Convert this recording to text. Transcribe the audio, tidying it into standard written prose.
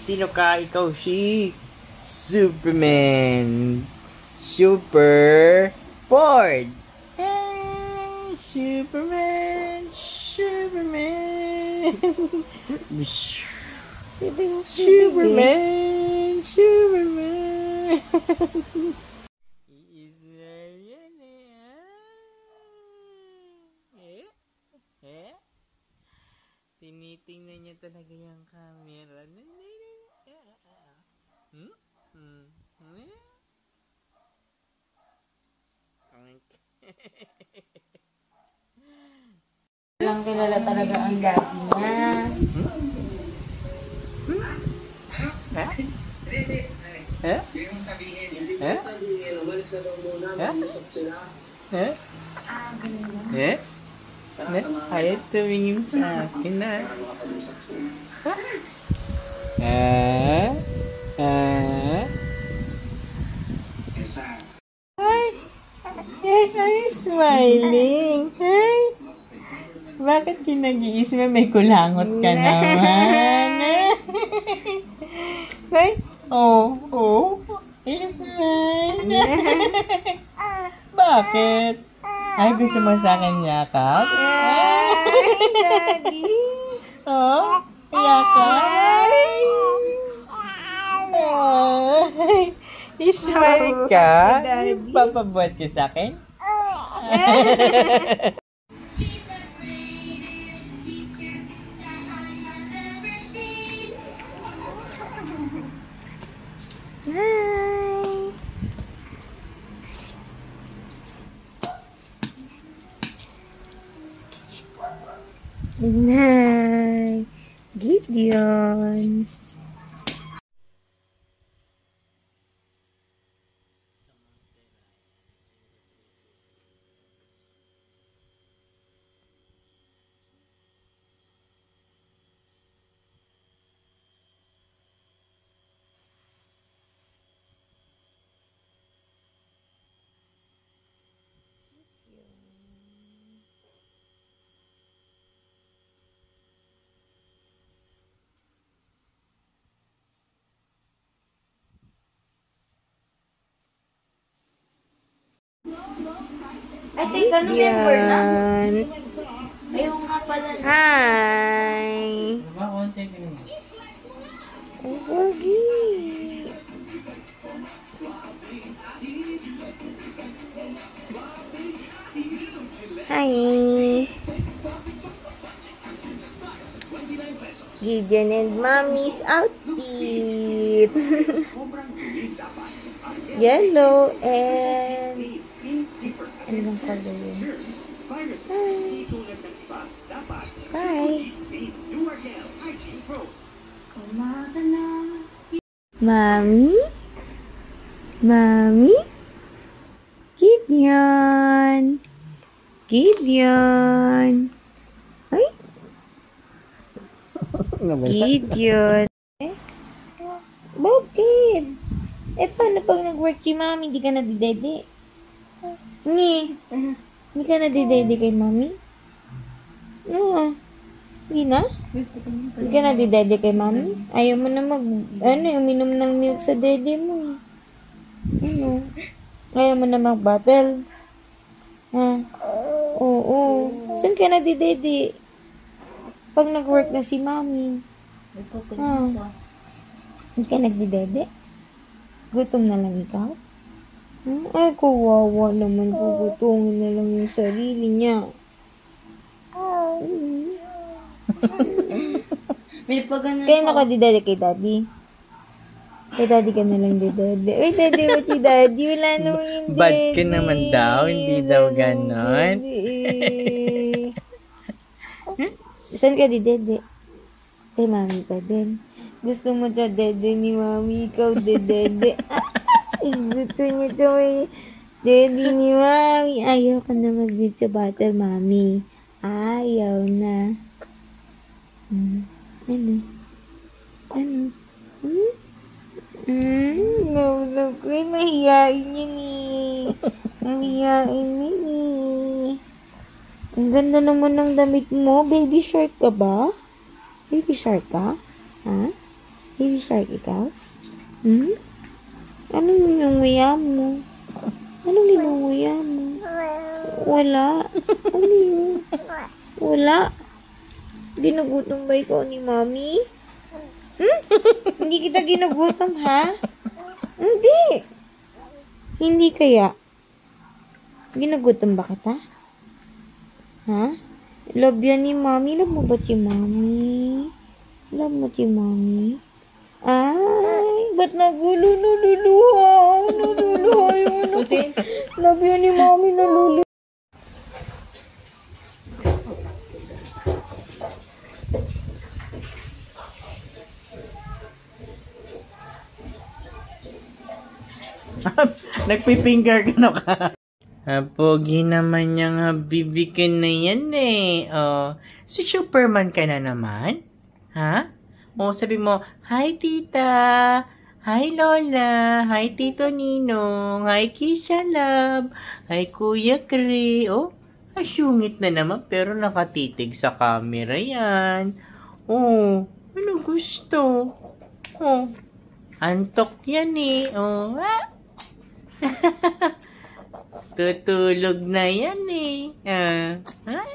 Sino ka? Ikaw si Superman. Super bored. Hey, Superman. Superman. Superman. Superman. Tinitingnan niya talaga yung camera. Lang kilala talaga ang daddy niya. Yung sabihin, hindi ko sabihin, umalis na daw muna, mag-usap sila. Ayaw tumingin sa akin na. Ay, smiling. Ay, bakit kinag-iisip mo? May kulangot ka naman. Ay, smile. Bakit? Ay, gusto mo sa akin yakap? Daddy. Yakap? Smile ka? Papabuhat ka sa akin? Hi. Nay, Gideon. Ay, teka, November na. Ayaw nga pala na. Hi! Oh, Pogi! Hi! Gideon and Mommy's outfit! Yellow and... Ano bang color yun? Hi! Bye! Mommy? Mommy? Gideon! Gideon! Ay! Gideon! Bakit? Paano pag nag-work si Mommy, di ka na didede? Hindi ka na didede kay Mommy? Hindi na? Hindi ka na didede kay Mommy? Ayaw mo na uminom ng milk sa dede mo. Ayaw mo na mag-bottle. Oo. Saan ka na didede? Pag nag-work na si Mommy. Hindi ka nagdidede? Gutom na lang ikaw? Ay, kawawa naman. Gugutungin na lang yung sarili niya. Kaya nakadidede kay Daddy? Kay Daddy ka na lang didede. Uy, Daddy, what si Daddy? Wala naman yung dede. Bad ka naman daw. Hindi daw ganon. Saan ka didede? Kay Mommy pa din. Gusto mo sa dede ni Mommy? Ikaw didede. Gusto niya sa may daddy ni Mommy. Ayaw ka na mag-beach bottle, Mommy. Ayaw na. Ano? Nawala ko. Mahihain yun eh. Mahihain yun eh. Ang ganda naman ng damit mo. Baby shark ka ba? Baby shark ka? Ha? Baby Shark, ikaw? Anong ninunguya mo? Anong ninunguya mo? Wala. Ano yun? Wala. Ginugutom ba ikaw ni Mami? Hindi kita ginugutom, ha? Hindi. Hindi kaya. Ginugutom ba kita? Ha? Love yan ni Mami. Love mo ba si Mami? Love mo si Mami? Ay, ba't nagulo? Naluluha. Naluluha yung ano ko. Love yan ni Mami. Naluluha. Nagpipinger ka na ka. Pogi naman niyang habibi ka na yan eh. Oh, si Superman ka na naman? Ha? O, sabi mo, hi tita, hi lola, hi tito Ninong, hi Kisha Love, hi Kuya Kri. Oh, asyungit na naman pero nakatitig sa camera yan. Oh, ano gusto? Oh, antok yan eh. Oh, tutulog na yan eh. Ha?